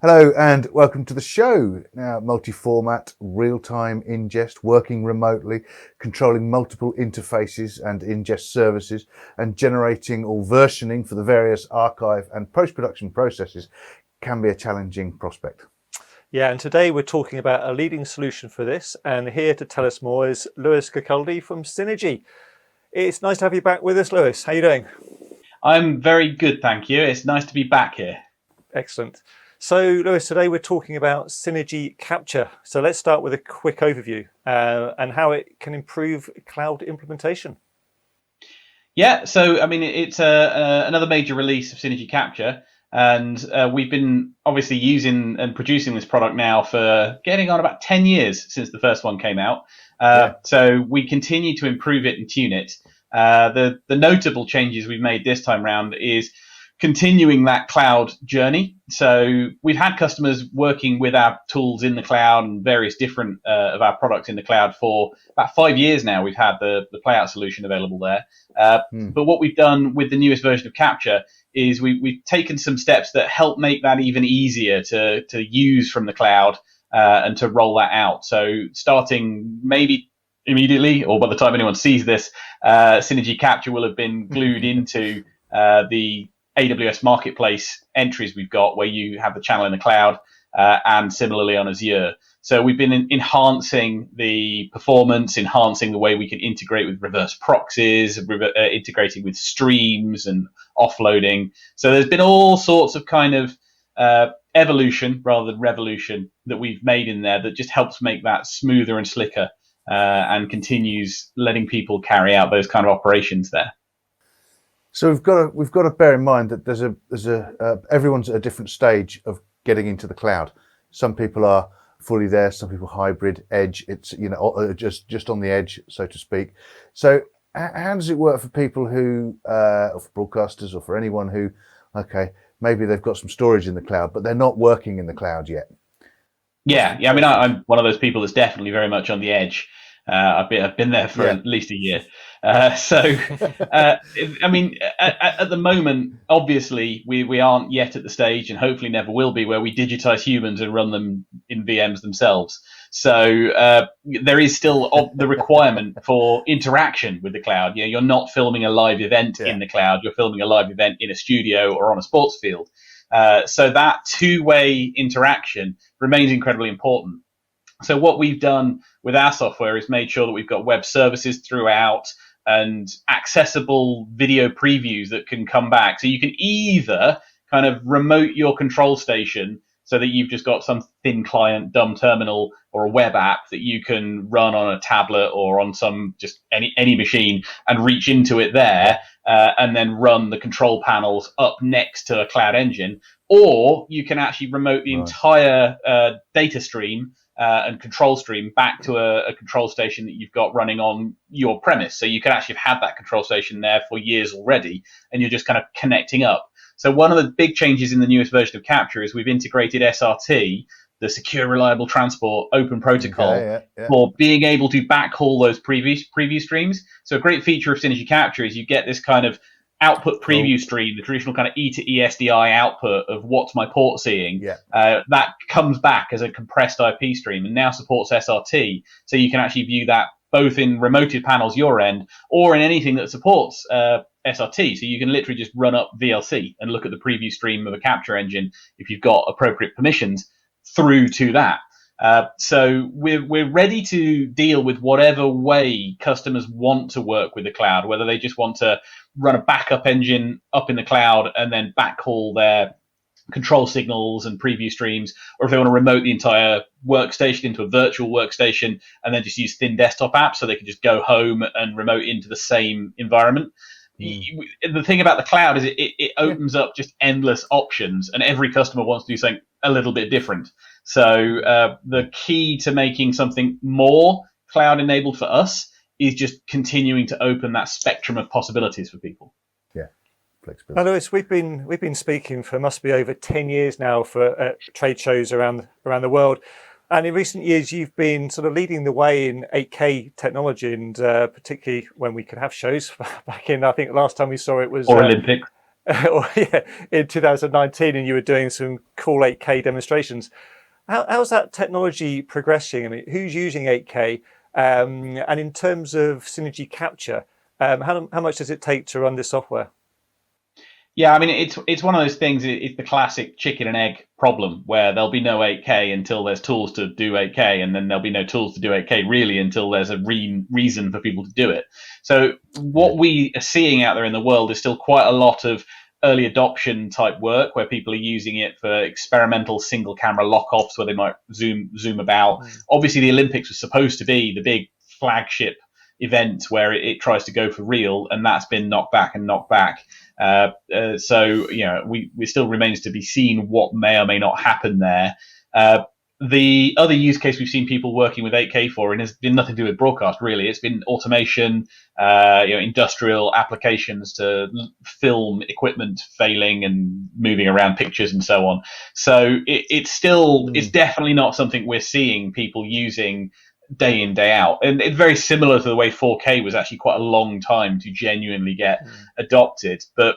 Hello and welcome to the show. Now, multi-format, real-time ingest, working remotely, controlling multiple interfaces and ingest services, and generating or versioning for the various archive and post-production processes can be a challenging prospect. Yeah, and today we're talking about a leading solution for this, and here to tell us more is Lewis Kirkaldie from Cinegy. It's nice to have you back with us, Lewis. How are you doing? I'm very good, thank you. It's nice to be back here. Excellent. So, Lewis, today we're talking about Cinegy Capture. So let's start with a quick overview and how it can improve cloud implementation. Yeah, so I mean, it's another major release of Cinegy Capture, and we've been obviously using and producing this product now for getting on about 10 years since the first one came out. So we continue to improve it and tune it. The notable changes we've made this time round is continuing that cloud journey. So we've had customers working with our tools in the cloud and various different of our products in the cloud for about 5 years now. We've had the playout solution available there. But what we've done with the newest version of Capture is we've taken some steps that help make that even easier to use from the cloud and to roll that out. So starting maybe immediately, or by the time anyone sees this, Cinegy Capture will have been glued into the AWS Marketplace entries we've got, where you have the channel in the cloud, and similarly on Azure. So we've been enhancing the performance, enhancing the way we can integrate with reverse proxies, integrating with streams and offloading. So there's been all sorts of kind of evolution rather than revolution that we've made in there that just helps make that smoother and slicker, and continues letting people carry out those kind of operations there. So we've got to bear in mind that everyone's at a different stage of getting into the cloud. Some people are fully there, some people hybrid, edge. It's just on the edge, so to speak. So how does it work for people who, or for broadcasters, or for anyone who, maybe they've got some storage in the cloud, but they're not working in the cloud yet? Yeah. I mean, I'm one of those people that's definitely very much on the edge. I've been there for at least a year. I mean, at the moment, obviously, we aren't yet at the stage, and hopefully never will be, where we digitize humans and run them in VMs themselves. So there is still the requirement for interaction with the cloud. You're not filming a live event in the cloud. You're filming a live event in a studio or on a sports field. So that two-way interaction remains incredibly important. So what we've done with our software is made sure that we've got web services throughout and accessible video previews that can come back. So you can either kind of remote your control station so that you've just got some thin client, dumb terminal, or a web app that you can run on a tablet or on some just any machine and reach into it there, and then run the control panels up next to a cloud engine. Or you can actually remote the entire data stream and control stream back to a control station that you've got running on your premise. So you can actually have had that control station there for years already, and you're just kind of connecting up. So one of the big changes in the newest version of Capture is we've integrated SRT, the Secure Reliable Transport Open Protocol, for being able to backhaul those preview streams. So a great feature of Cinegy Capture is you get this kind of output preview stream, the traditional kind of E to E SDI output of what's my port seeing. That comes back as a compressed IP stream and now supports SRT. So you can actually view that both in remoted panels your end or in anything that supports SRT. So you can literally just run up VLC and look at the preview stream of a capture engine if you've got appropriate permissions through to that. So we're ready to deal with whatever way customers want to work with the cloud, whether they just want to run a backup engine up in the cloud and then backhaul their control signals and preview streams, or if they want to remote the entire workstation into a virtual workstation and then just use thin desktop apps so they can just go home and remote into the same environment. The thing about the cloud is it opens up just endless options, and every customer wants to do something a little bit different. So the key to making something more cloud enabled for us is just continuing to open that spectrum of possibilities for people. Now, Lewis, we've been speaking for must be over 10 years now for trade shows around the world. And in recent years, you've been sort of leading the way in 8K technology, and particularly when we could have shows back in, I think last time we saw it was... Or Olympics. or yeah, in 2019, and you were doing some cool 8K demonstrations. How's that technology progressing? I mean, who's using 8K? And in terms of Cinegy Capture, how much does it take to run this software? Yeah, I mean, it's one of those things. It's the classic chicken and egg problem where there'll be no 8K until there's tools to do 8K, and then there'll be no tools to do 8K really until there's a reason for people to do it. So what we are seeing out there in the world is still quite a lot of early adoption type work where people are using it for experimental single camera lock-offs where they might zoom about. Obviously, the Olympics was supposed to be the big flagship event where it tries to go for real, and that's been knocked back and knocked back. So we still remains to be seen what may or may not happen there. The other use case we've seen people working with 8K for, and has been nothing to do with broadcast really. It's been automation, industrial applications to film equipment failing and moving around pictures and so on. So it's definitely not something we're seeing people using day in, day out. And it's very similar to the way 4K was actually quite a long time to genuinely get adopted. But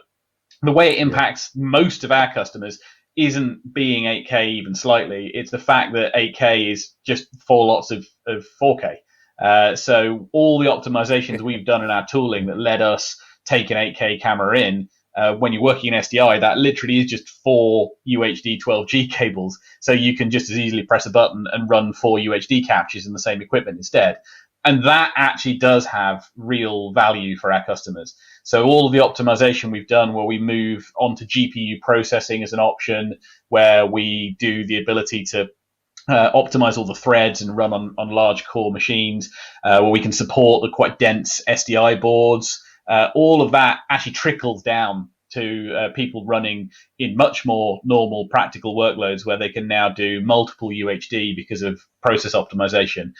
the way it impacts most of our customers isn't being 8K even slightly. It's the fact that 8K is just 4 lots of 4K. So all the optimizations we've done in our tooling that let us take an 8K camera in, when you're working in SDI, that literally is just 4 UHD 12G cables. So you can just as easily press a button and run 4 UHD captures in the same equipment instead. And that actually does have real value for our customers. So all of the optimization we've done where we move onto GPU processing as an option, where we do the ability to optimize all the threads and run on large core machines, where we can support the quite dense SDI boards, all of that actually trickles down to people running in much more normal practical workloads where they can now do multiple UHD because of process optimization,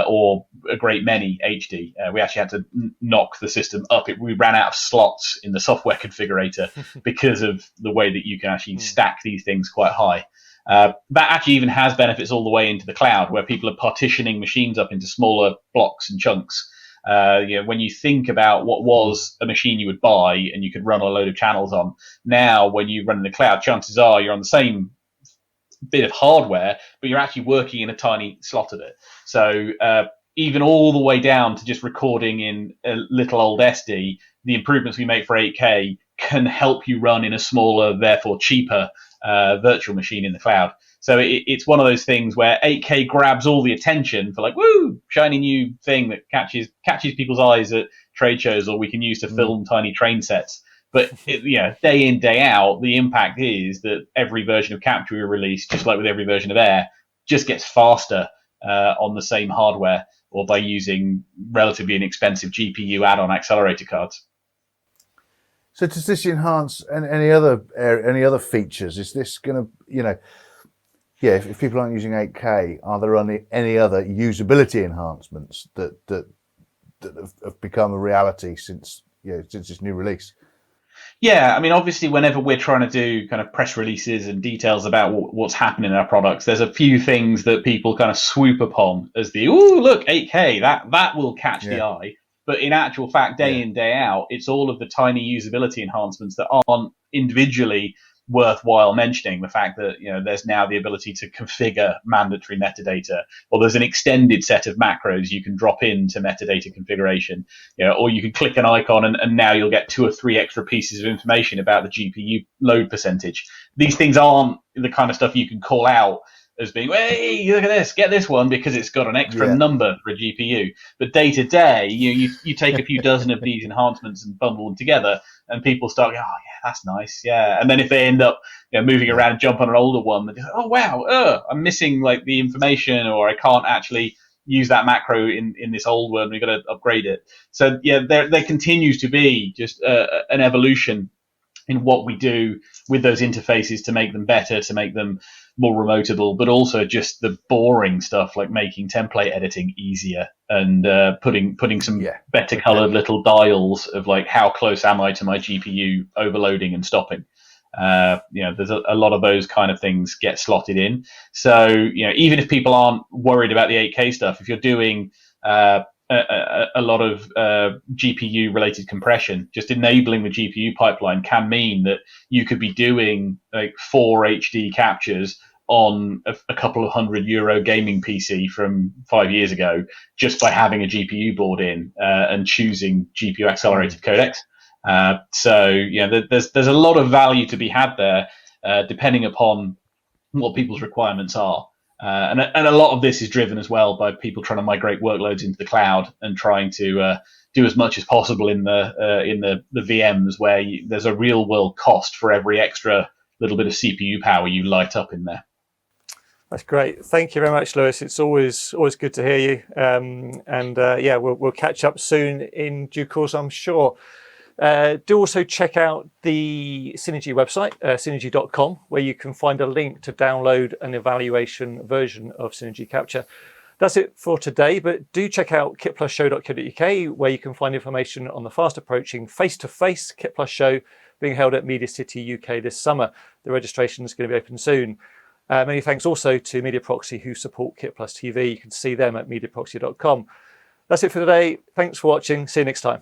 or a great many HD. We actually had to knock the system up. We ran out of slots in the software configurator because of the way that you can actually stack these things quite high. That actually even has benefits all the way into the cloud, where people are partitioning machines up into smaller blocks and chunks. When you think about what was a machine you would buy and you could run a load of channels on, now when you run in the cloud, chances are you're on the same bit of hardware, but you're actually working in a tiny slot of it. So even all the way down to just recording in a little old SD, the improvements we make for 8K can help you run in a smaller, therefore cheaper virtual machine in the cloud. So it's one of those things where 8K grabs all the attention for like, woo, shiny new thing that catches people's eyes at trade shows, or we can use to film tiny train sets. But day in, day out, the impact is that every version of Capture we release, just like with every version of Air, just gets faster on the same hardware, or by using relatively inexpensive GPU add-on accelerator cards. So does this enhance any other features? Is this going to, if people aren't using 8K, are there any other usability enhancements that have become a reality since this new release? Yeah, I mean, obviously, whenever we're trying to do kind of press releases and details about what's happening in our products, there's a few things that people kind of swoop upon as the, oh, look, 8K, that will catch the eye. But in actual fact, day in, day out, it's all of the tiny usability enhancements that aren't individually worthwhile mentioning. The fact that there's now the ability to configure mandatory metadata, or there's an extended set of macros you can drop into metadata configuration, or you can click an icon and now you'll get 2 or 3 extra pieces of information about the GPU load percentage. These things aren't the kind of stuff you can call out as being, hey, look at this, get this one because it's got an extra number for a GPU. But day to day, you take a few dozen of these enhancements and bundle them together, and people start going, oh yeah, that's nice, yeah. And then if they end up moving around and jump on an older one, they go, oh wow, I'm missing like the information, or I can't actually use that macro in this old one. We've got to upgrade it. So there continues to be just an evolution in what we do with those interfaces to make them better, to make them more remotable, but also just the boring stuff like making template editing easier and putting some better colored little dials of like how close am I to my GPU overloading and stopping. There's a lot of those kind of things get slotted in. So even if people aren't worried about the 8K stuff, if you're doing a a lot of GPU related compression. Just enabling the GPU pipeline can mean that you could be doing like 4 HD captures on a couple of €100 gaming PC from 5 years ago, just by having a GPU board in and choosing GPU accelerated codecs. So there's a lot of value to be had there, depending upon what people's requirements are. And a lot of this is driven as well by people trying to migrate workloads into the cloud and trying to do as much as possible in the VMs, where there's a real world cost for every extra little bit of CPU power you light up in there. That's great. Thank you very much, Lewis. It's always good to hear you. Yeah, we'll catch up soon in due course, I'm sure. Do also check out the Cinegy website, cinegy.com, where you can find a link to download an evaluation version of Cinegy Capture. That's it for today, but do check out kitplusshow.co.uk, where you can find information on the fast approaching face-to-face KitPlus show being held at Media City UK this summer. The registration is going to be open soon. Many thanks also to Mediaproxy, who support KitPlus TV. You can see them at mediaproxy.com. That's it for today. Thanks for watching. See you next time.